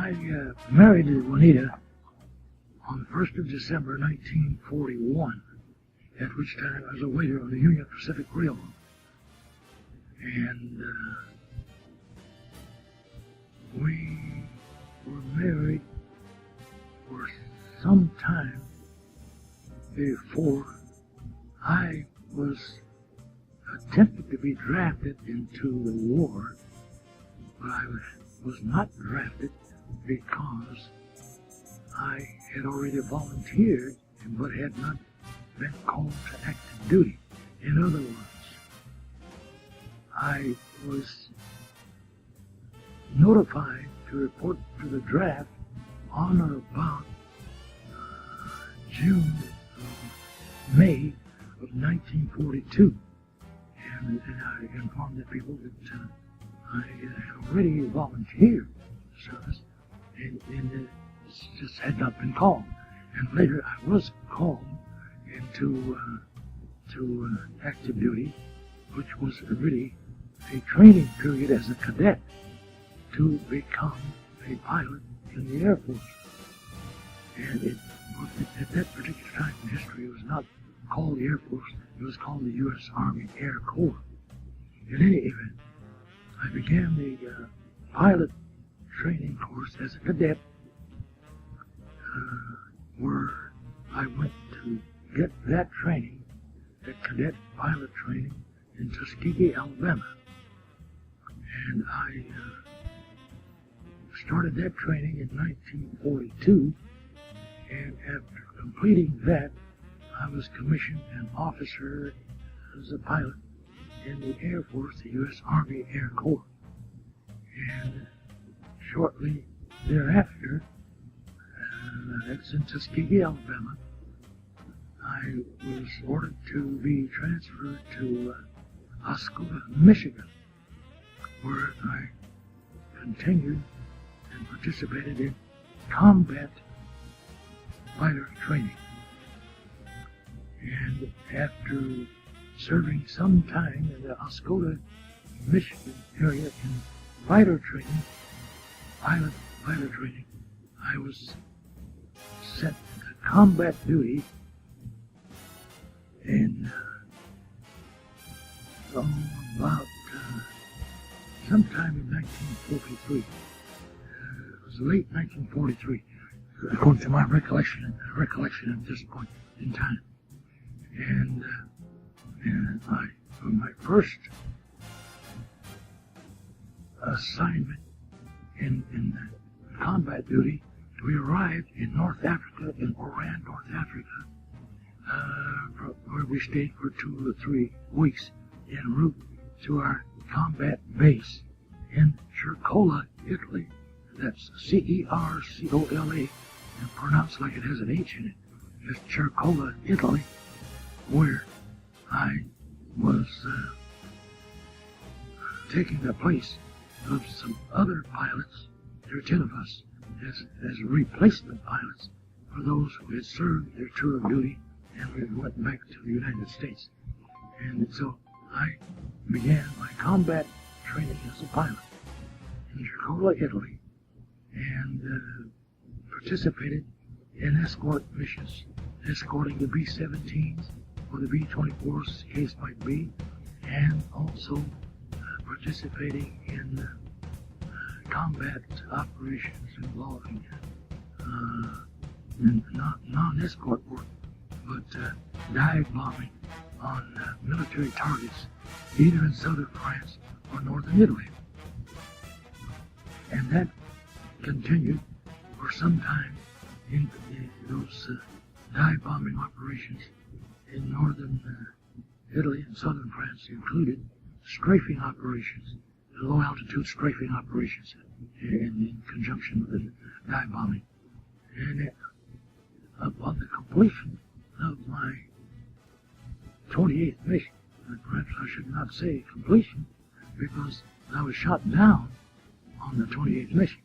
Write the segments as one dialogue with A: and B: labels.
A: I married Juanita on the 1st of December 1941, at which time I was a waiter on the Union Pacific Railroad. And we were married for some time before I was attempted to be drafted into the war, but I was not drafted because I had already volunteered but had not been called to active duty. In other words, I was notified to report to the draft on or about May of 1942. And I informed the people that I had already volunteered service and just had not been called. And later I was called into to active duty, which was really a training period as a cadet to become a pilot in the Air Force. And at that particular time in history, it was not called the Air Force, it was called the U.S. Army Air Corps. In any event, I began the pilot training course as a cadet, where I went to get that training, that cadet pilot training, in Tuskegee, Alabama. And I started that training in 1942, and after completing that, I was commissioned an officer as a pilot in the Air Force, the U.S. Army Air Corps. And shortly thereafter, that's in Tuskegee, Alabama, I was ordered to be transferred to Oscoda, Michigan, where I continued and participated in combat fighter training. And after serving some time in the Oscoda, Michigan area in fighter training, pilot training, I was sent to combat duty in about sometime in 1943. It was late 1943, according to my recollection at this point in time. And for my first assignment in combat duty, we arrived in North Africa, in Oran, North Africa, where we stayed for 2 or 3 weeks en route to our combat base in Cercola, Italy. That's Cercola, and pronounced like it has an H in it. It's Cercola, Italy, where I was taking the place of some other pilots. There were 10 of us as replacement pilots for those who had served their tour of duty and we went back to the United States. And so I began my combat training as a pilot in Cercola, Italy, and participated in escort missions, escorting the B-17s or the B-24s, the case might be, and also participating in combat operations involving non-escort work, but dive bombing on military targets, either in southern France or northern Italy. And that continued for some time in those dive bombing operations in northern Italy and southern France included strafing operations, low-altitude strafing operations in conjunction with the dive bombing. And upon the completion of my 28th mission, perhaps I should not say completion, because I was shot down on the 28th mission.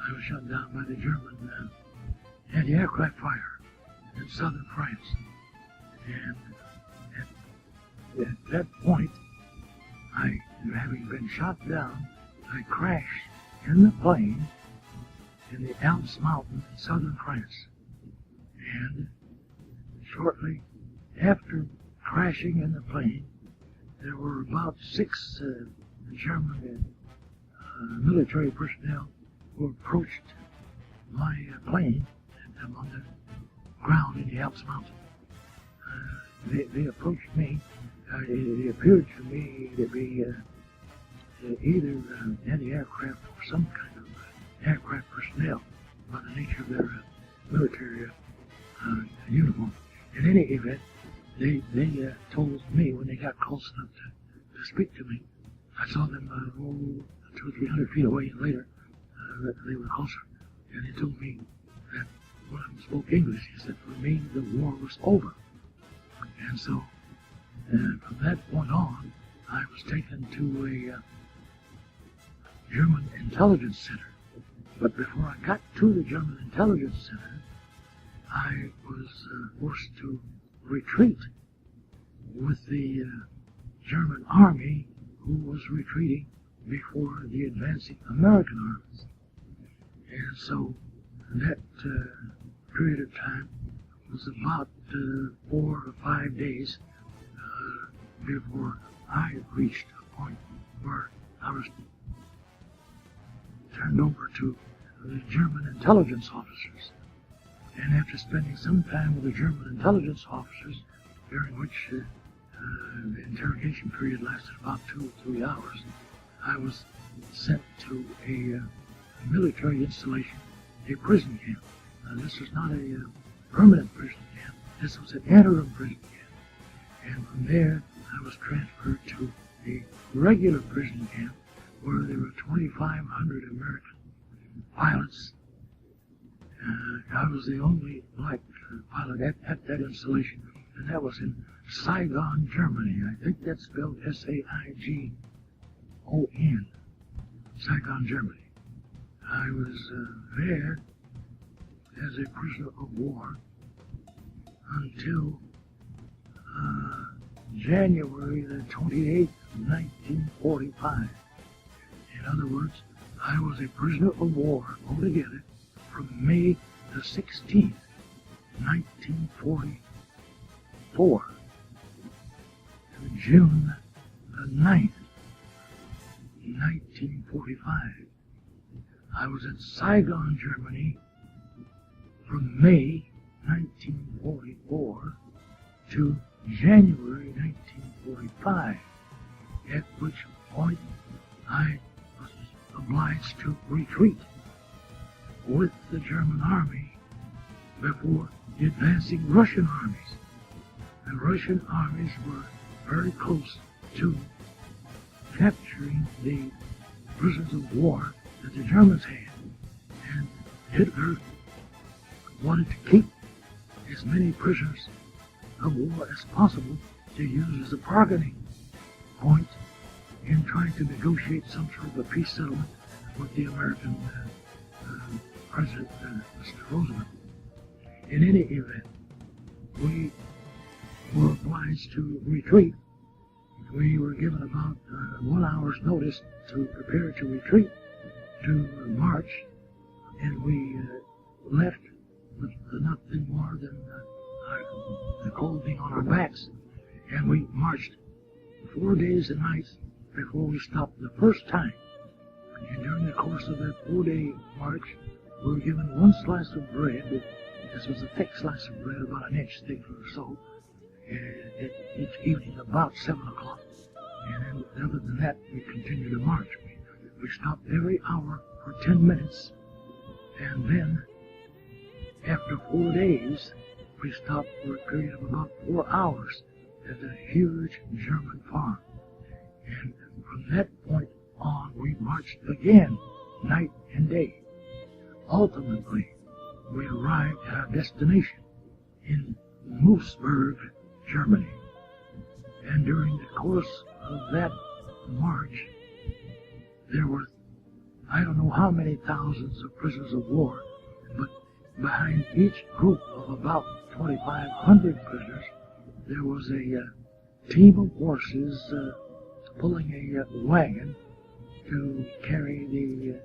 A: I was shot down by the German anti-aircraft fire in southern France. And at that point, having been shot down, I crashed in the plane in the Alps mountain in southern France. And shortly after crashing in the plane, there were about 6 German military personnel who approached my plane and on the ground in the Alps mountain. They approached me. It appeared to me to be either anti-aircraft or some kind of aircraft personnel by the nature of their military uniform. In any event, they told me when they got close enough to speak to me. I saw them 200 or 300 feet away, and later they were closer. And they told me that one of them spoke English. He said, for me, the war was over. And so, from that point on, I was taken to a German intelligence center. But before I got to the German intelligence center, I was forced to retreat with the German army who was retreating before the advancing American armies. And so that period of time was about 4 or 5 days before I reached a point where I was turned over to the German intelligence officers. And after spending some time with the German intelligence officers, during which the interrogation period lasted about 2 or 3 hours, I was sent to a military installation, a prison camp. This was not a permanent prison camp. This was an interim prison camp. And from there, I was transferred to a regular prison camp where there were 2,500 American pilots. I was the only black pilot at that installation, and that was in Saigon, Germany. I think that's spelled Saigon, Saigon, Germany. I was there as a prisoner of war until January the 28th, 1945. In other words, I was a prisoner of war altogether from May the 16th, 1944 to June the 9th, 1945. I was in Saigon, Germany from May 1944 to January 1945, at which point I was obliged to retreat with the German army before the advancing Russian armies. The Russian armies were very close to capturing the prisoners of war that the Germans had, and Hitler wanted to keep as many prisoners of war as possible to use as a bargaining point in trying to negotiate some sort of a peace settlement with the American President, Mr. Roosevelt. In any event, we were obliged to retreat. We were given about 1 hour's notice to prepare to retreat to march, and we left with nothing more than the clothing on our backs, and we marched 4 days and nights before we stopped the first time. And during the course of that 4-day march, we were given one slice of bread. This was a thick slice of bread, about an inch thick or so, each evening about 7 o'clock. And then, other than that, we continued to march. We stopped every hour for 10 minutes, and then, after 4 days, we stopped for a period of about 4 hours at a huge German farm. And from that point on, we marched again, night and day. Ultimately, we arrived at our destination in Moosburg, Germany. And during the course of that march, there were, I don't know how many thousands of prisoners of war, but behind each group of about 2,500 prisoners, there was a team of horses pulling a wagon to carry the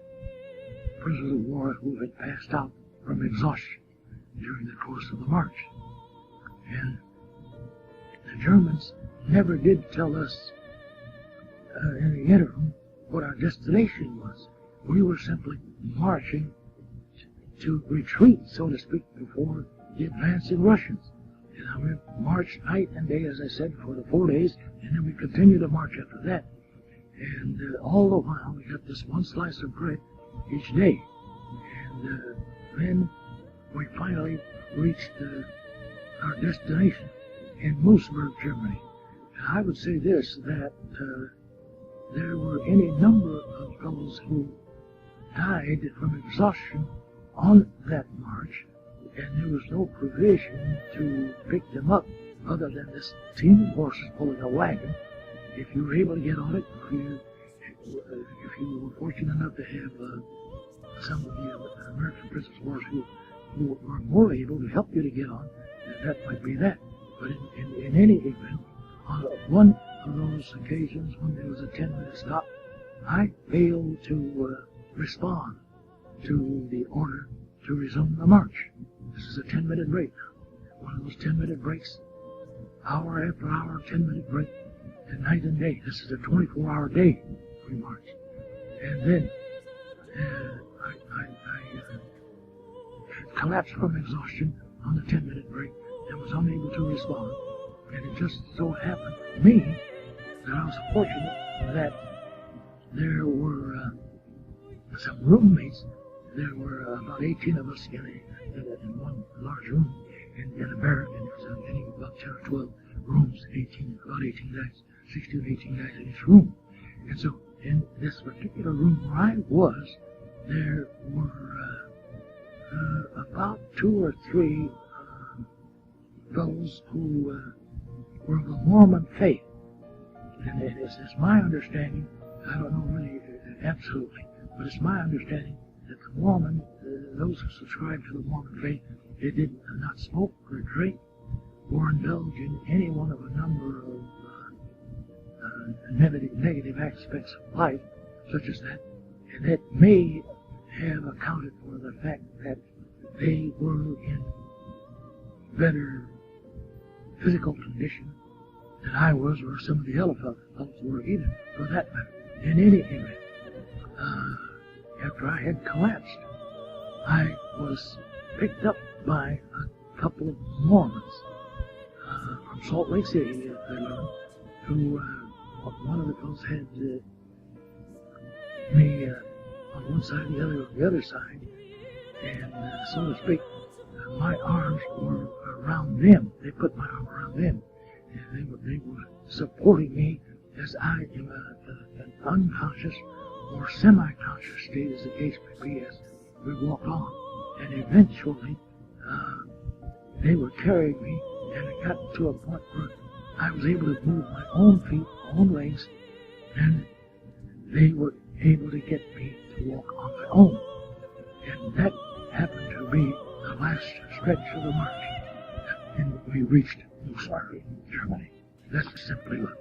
A: prisoners of war who had passed out from exhaustion during the course of the march. And the Germans never did tell us in the interim what our destination was. We were simply marching to retreat, so to speak, before the advancing Russians. And we marched night and day, as I said, for the 4 days, and then we continued to march after that. And all the while, we got this one slice of bread each day. And then we finally reached our destination in Moosburg, Germany. And I would say this, that there were any number of those who died from exhaustion on that march, and there was no provision to pick them up other than this team of horses pulling a wagon. If you were able to get on it, if you were fortunate enough to have some of the American prisoners of war who were more able to help you to get on, that might be that. But in any event, on one of those occasions when there was a 10-minute stop, I failed to respond to the order to resume the march. This is a 10-minute break. One of those 10-minute breaks, hour after hour, 10-minute break, and night and day. This is a 24-hour day we marched. And then I collapsed from exhaustion on the 10-minute break and was unable to respond. And it just so happened to me that I was fortunate that there were some roommates. There were about 18 of us in one large room in a barrack, and there was about 10 or 12 rooms, about 18 guys, 16 or 18 guys in each room. And so in this particular room where I was, there were about 2 or 3 those who were of the Mormon faith. And it's my understanding, I don't know really absolutely, but it's my understanding that the Mormon, those who subscribe to the Mormon faith, they did not smoke or drink or indulge in any one of a number of negative aspects of life, such as that, and that may have accounted for the fact that they were in better physical condition than I was, or some of the other fellows were either, for that matter. In any event, after I had collapsed, I was picked up by a couple of Mormons from Salt Lake City, I learned, who one of the fellows had me on one side, the other on the other side, and so to speak, my arms were around them. They put my arm around them, and they were supporting me as I, in an unconscious or semi-conscious state, as the case may be, as we walked on. And eventually, they were carrying me, and it got to a point where I was able to move my own feet, my own legs, and they were able to get me to walk on my own. And that happened to be the last stretch of the march, and we reached Moosburg, Germany. That's simply look.